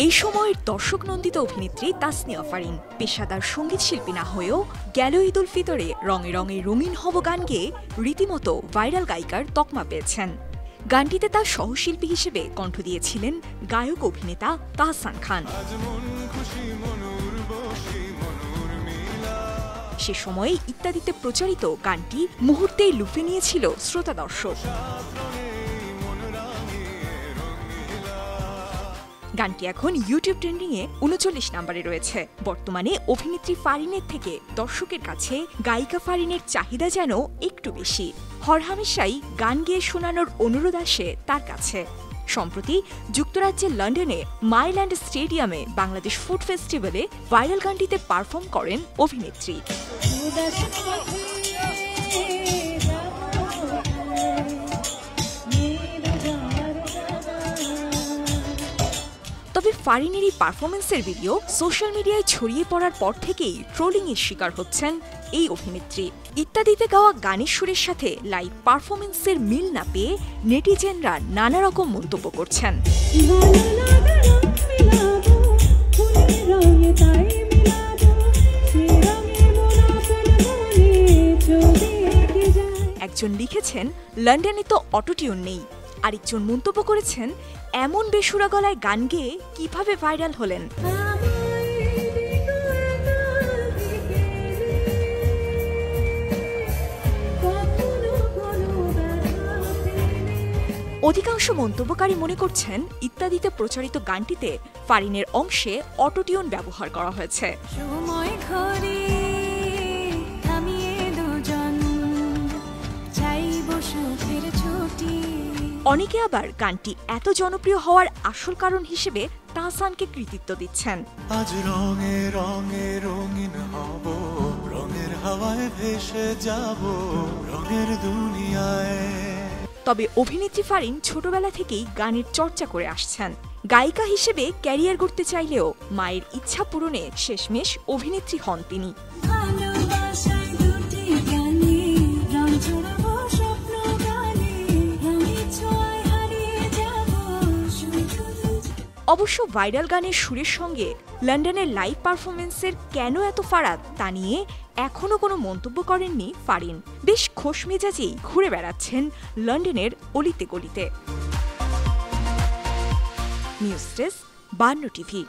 এই সময়ের দর্শক নন্দিত অভিনেত্রী তাসনিয়া ফারিন পেশাদার সঙ্গীত শিল্পী না হয়েও গেল ঈদ উল ফিতরে রঙে রঙে রঙিন হব গান গেয়ে রীতিমতো ভাইরাল গায়িকার তকমা পেয়েছেন। গানটিতে তার সহশিল্পী হিসেবে কণ্ঠ দিয়েছিলেন গায়ক অভিনেতা তাহসান খান। সে সময়ে ইত্যাদিতে প্রচারিত গানটি মুহূর্তেই লুফে নিয়েছিল শ্রোতা দর্শক। গানটি এখন ইউটিউব ট্রেন্ডিংয়ে ৩৯ নম্বরে রয়েছে। বর্তমানে অভিনেত্রী ফারিনের থেকে দর্শকের কাছে গায়িকা ফারিনের চাহিদা যেন একটু বেশি। হরহামেশাই গান গেয়ে শোনানোর অনুরোধ আসে তার কাছে। সম্প্রতি যুক্তরাজ্যের লন্ডনে মাইল্যান্ড স্টেডিয়ামে বাংলাদেশ ফুড ফেস্টিভ্যালে ভাইরাল গানটিতে পারফর্ম করেন অভিনেত্রী। তবে ফারিনের এই পারফরমেন্সের ভিডিও সোশ্যাল মিডিয়ায় ছড়িয়ে পড়ার পর থেকেই ট্রোলিংয়ের শিকার হচ্ছেন এই অভিনেত্রী। ইত্যাদিতে গাওয়া গানের সুরের সাথে লাইভ পারফরমেন্সের মিল না পেয়ে নেটিজেনরা নানা রকম মন্তব্য করছেন। একজন লিখেছেন, লন্ডনে তো অটোটিউন নেই। আরেকজন মন্তব্য করেছেন, এমন বেসুরা গলায় গান গেয়ে কিভাবে ভাইরাল হলেন। অধিকাংশ মন্তব্যকারী মনে করছেন, ইত্যাদিতে প্রচারিত গানটিতে ফারিনের অংশে অটোটিউন ব্যবহার করা হয়েছে। অনেকে আবার গানটি এত জনপ্রিয় হওয়ার আসল কারণ হিসেবে তাহসানকে কৃতিত্ব দিচ্ছেন। আজ রঙে রঙে রঙিন হব, রঙের হাওয়ায় ভেসে যাব রঙের দুনিয়ায়। তবে অভিনেত্রী ফারিন ছোটবেলা থেকেই গানের চর্চা করে আসছেন। গায়িকা হিসেবে ক্যারিয়ার করতে চাইলেও মায়ের ইচ্ছা পূরণে শেষমেশ অভিনেত্রী হন তিনি। অবশ্য ভাইরাল গানের সুরের সঙ্গে লন্ডনের লাইভ পারফরমেন্সের কেন এত ফারাক তা নিয়ে এখনো কোনো মন্তব্য করেননি ফারিন। বেশ খোশ মেজাজেই ঘুরে বেড়াচ্ছেন লন্ডনের অলিতে গলিতে। News desk 52 TV.